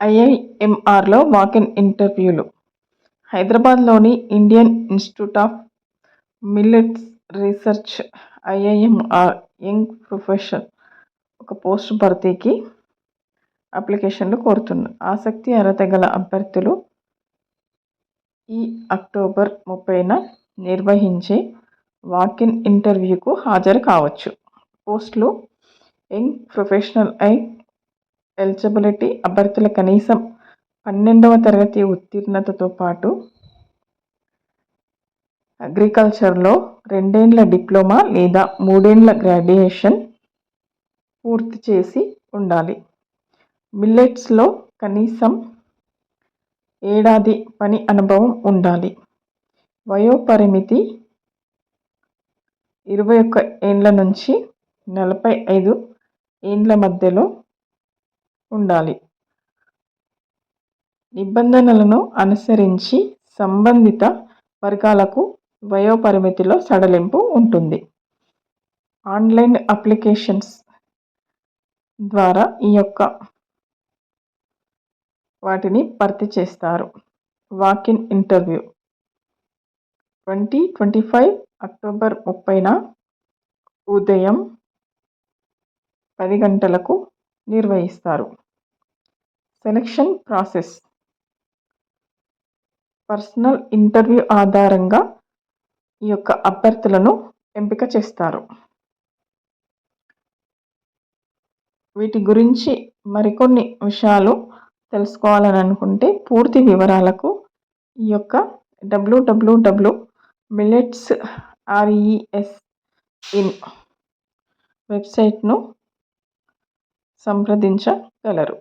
ఐఐఎంఆర్లో walk-in ఇంటర్వ్యూలు. హైదరాబాద్లోని Indian institute of millets research IIMR young professional ఒక పోస్టు భర్తీకి అప్లికేషన్లు కోరుతున్నారు. ఆసక్తి అర్హత గల అభ్యర్థులు ఈ అక్టోబర్ 30న నిర్వహించే వాక్-ఇన్ ఇంటర్వ్యూకు హాజరు కావచ్చు. పోస్టులు యంగ్ ప్రొఫెషనల్ ఎలిజిబిలిటీ అభ్యర్థులు కనీసం 12వ తరగతి ఉత్తీర్ణతతో పాటు అగ్రికల్చర్లో 2 ఏండ్ల డిప్లొమా లేదా 3 ఏండ్ల గ్రాడ్యుయేషన్ పూర్తి చేసి ఉండాలి. మిల్లెట్స్లో కనీసం ఏడాది పని అనుభవం ఉండాలి. వయోపరిమితి 21 ఏండ్ల నుంచి 45 ఏండ్ల మధ్యలో ఉండాలి. నిబంధనలను అనుసరించి సంబంధిత వర్గాలకు వయోపరిమితిలో సడలింపు ఉంటుంది. ఆన్లైన్ అప్లికేషన్స్ ద్వారా వాటిని భర్తీ చేస్తారు. వాక్-ఇన్ ఇంటర్వ్యూ 2025 అక్టోబర్ 30న ఉదయం 10 గంటలకు నిర్వహిస్తారు. సెలక్షన్ ప్రాసెస్ పర్సనల్ ఇంటర్వ్యూ ఆధారంగా అభ్యర్థులను ఎంపిక చేస్తారు. వీటి గురించి మరికొన్ని విషయాలు తెలుసుకోవాలని అనుకుంటే పూర్తి వివరాలకు www.millets.in వెబ్సైట్ను సంప్రదించగలరు.